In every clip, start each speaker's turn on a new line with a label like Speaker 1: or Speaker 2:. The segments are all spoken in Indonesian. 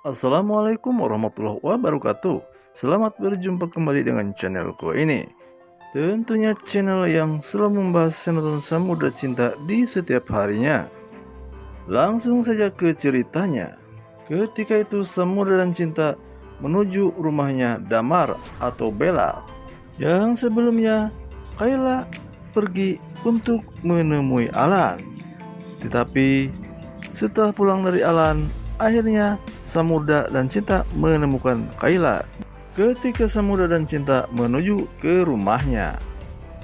Speaker 1: Assalamualaikum warahmatullahi wabarakatuh. Selamat berjumpa kembali dengan channelku ini. Tentunya channel yang selalu membahas sinetron Samudra Cinta di setiap harinya. Langsung saja ke ceritanya. Ketika itu Samudra dan Cinta menuju rumahnya Damar atau Bella, yang sebelumnya Kayla pergi untuk menemui Alan. Tetapi setelah pulang dari Alan, akhirnya Samudra dan Cinta menemukan Kayla ketika Samudra dan Cinta menuju ke rumahnya.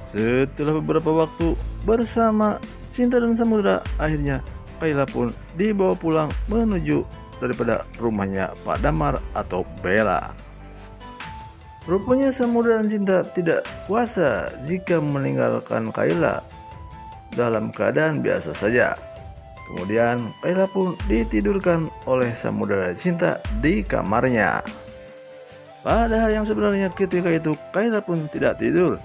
Speaker 1: Setelah beberapa waktu bersama Cinta dan Samudra, akhirnya Kayla pun dibawa pulang menuju daripada rumahnya Pak Damar atau Bella. Rupanya Samudra dan Cinta tidak kuasa jika meninggalkan Kayla dalam keadaan biasa saja. Kemudian Kayla pun ditidurkan oleh Samudra dan Cinta di kamarnya. Padahal yang sebenarnya ketika itu Kayla pun tidak tidur,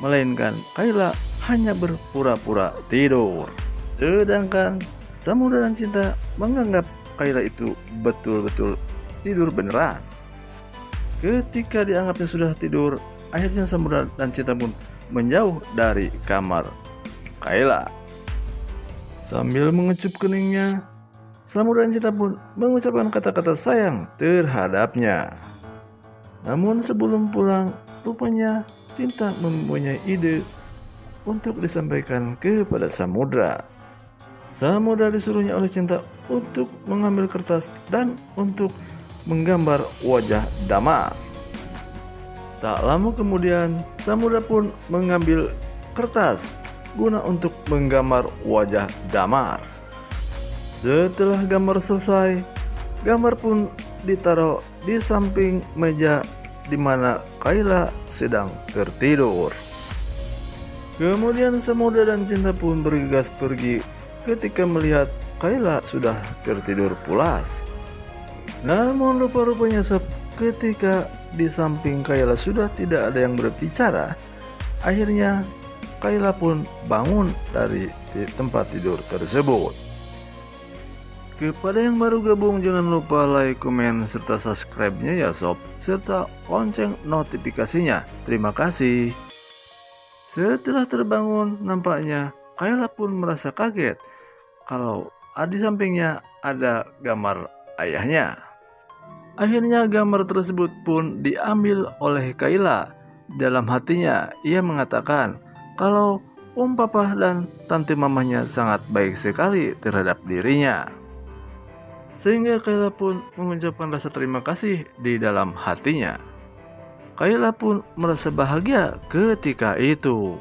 Speaker 1: melainkan Kayla hanya berpura-pura tidur. Sedangkan Samudra dan Cinta menganggap Kayla itu betul-betul tidur beneran. Ketika dianggapnya sudah tidur, akhirnya Samudra dan Cinta pun menjauh dari kamar Kayla. Sambil mengecup keningnya, Samudra dan Cinta pun mengucapkan kata-kata sayang terhadapnya. Namun sebelum pulang, rupanya Cinta mempunyai ide untuk disampaikan kepada Samudra. Samudra disuruhnya oleh Cinta untuk mengambil kertas dan untuk menggambar wajah Damar. Tak lama kemudian, Samudra pun mengambil kertas guna untuk menggambar wajah Damar. Setelah gambar selesai, gambar pun ditaruh di samping meja di mana Kayla sedang tertidur. Kemudian Samudra dan Cinta pun bergegas pergi ketika melihat Kayla sudah tertidur pulas. Namun rupa-rupanya ketika di samping Kayla sudah tidak ada yang berbicara, akhirnya Kayla pun bangun dari tempat tidur tersebut. Kepada yang baru gabung, jangan lupa like, komen, serta subscribe-nya ya sob, serta lonceng notifikasinya. Terima kasih. Setelah terbangun, nampaknya Kayla pun merasa kaget kalau di sampingnya ada gambar ayahnya. Akhirnya gambar tersebut pun diambil oleh Kayla. Dalam hatinya ia mengatakan kalau Papa dan tante mamanya sangat baik sekali terhadap dirinya. Sehingga Kayla pun mengucapkan rasa terima kasih di dalam hatinya. Kayla pun merasa bahagia ketika itu.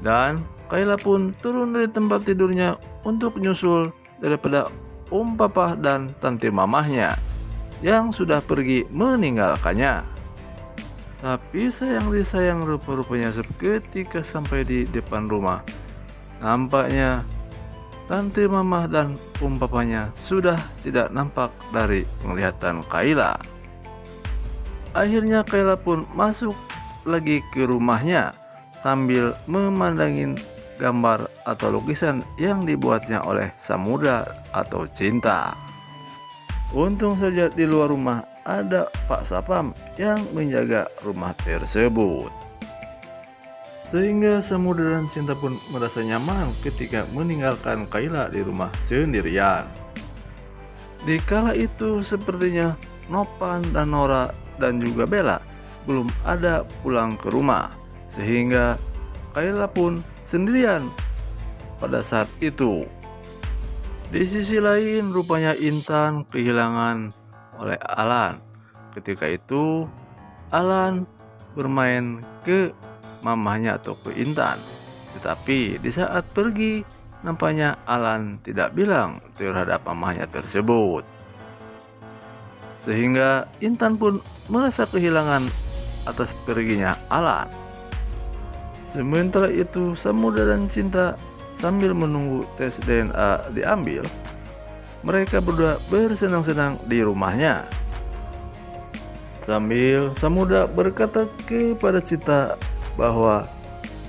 Speaker 1: Dan Kayla pun turun dari tempat tidurnya untuk nyusul daripada Papa dan tante mamahnya yang sudah pergi meninggalkannya. Tapi sayang rupa-rupanya ketika sampai di depan rumah, nampaknya tante mamah dan papanya sudah tidak nampak dari penglihatan Kayla. Akhirnya Kayla pun masuk lagi ke rumahnya sambil memandangin gambar atau lukisan yang dibuatnya oleh Samudra atau Cinta. Untung saja di luar rumah ada Pak Sapam yang menjaga rumah tersebut. Sehingga Samudra dan Cinta pun merasa nyaman ketika meninggalkan Kayla di rumah sendirian. Di kala itu sepertinya Nopan dan Nora dan juga Bella belum ada pulang ke rumah, sehingga Kayla pun sendirian pada saat itu. Di sisi lain rupanya Intan kehilangan oleh Alan. Ketika itu Alan bermain ke mamahnya atau ke Intan. Tetapi di saat pergi nampaknya Alan tidak bilang terhadap mamahnya tersebut. Sehingga Intan pun merasa kehilangan atas perginya Alan. Sementara itu Samudra dan Cinta sambil menunggu tes DNA diambil, mereka berdua bersenang-senang di rumahnya. Sambil Samudra berkata kepada Cinta bahwa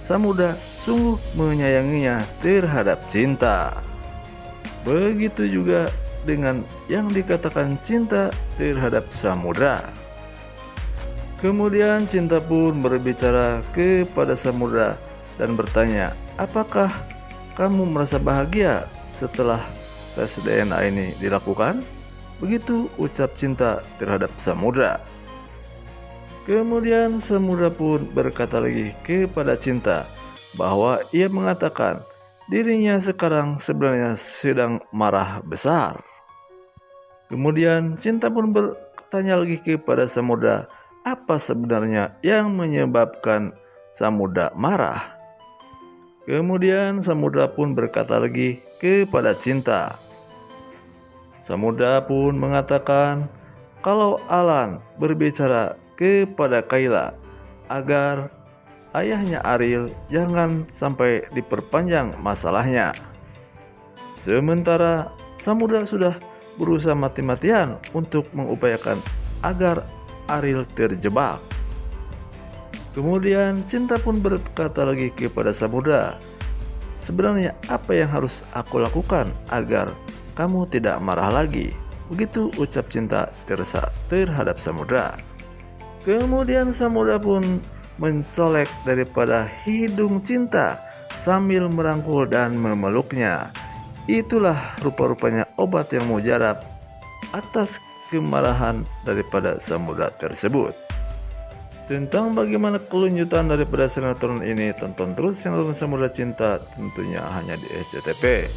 Speaker 1: Samudra sungguh menyayanginya terhadap Cinta. Begitu juga dengan yang dikatakan cinta terhadap samudra. Kemudian Cinta pun berbicara kepada samudra dan bertanya, apakah kamu merasa bahagia setelah tes DNA ini dilakukan? Begitu ucap Cinta terhadap samudra. Kemudian samudra pun berkata lagi kepada Cinta bahwa ia mengatakan dirinya sekarang sebenarnya sedang marah besar. Kemudian Cinta pun bertanya lagi kepada samudra, apa sebenarnya yang menyebabkan samudra marah? Kemudian samudra pun berkata lagi kepada Cinta. Samudra pun mengatakan kalau Alan berbicara kepada Kayla agar ayahnya Ariel jangan sampai diperpanjang masalahnya. Sementara samudra sudah berusaha mati-matian untuk mengupayakan agar Ariel terjebak. Kemudian Cinta pun berkata lagi kepada samudra, sebenarnya apa yang harus aku lakukan agar kamu tidak marah lagi? Begitu ucap Cinta terhadap samudra. Kemudian samudra pun mencolek daripada hidung Cinta sambil merangkul dan memeluknya. Itulah rupa-rupanya obat yang mujarab atas kemarahan daripada samudra tersebut. Tentang bagaimana kelanjutan daripada sinetron ini, tonton terus sinetron Samudra Cinta tentunya hanya di SCTV.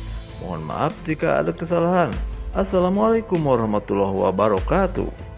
Speaker 1: Mohon maaf jika ada kesalahan. Assalamualaikum warahmatullahi wabarakatuh.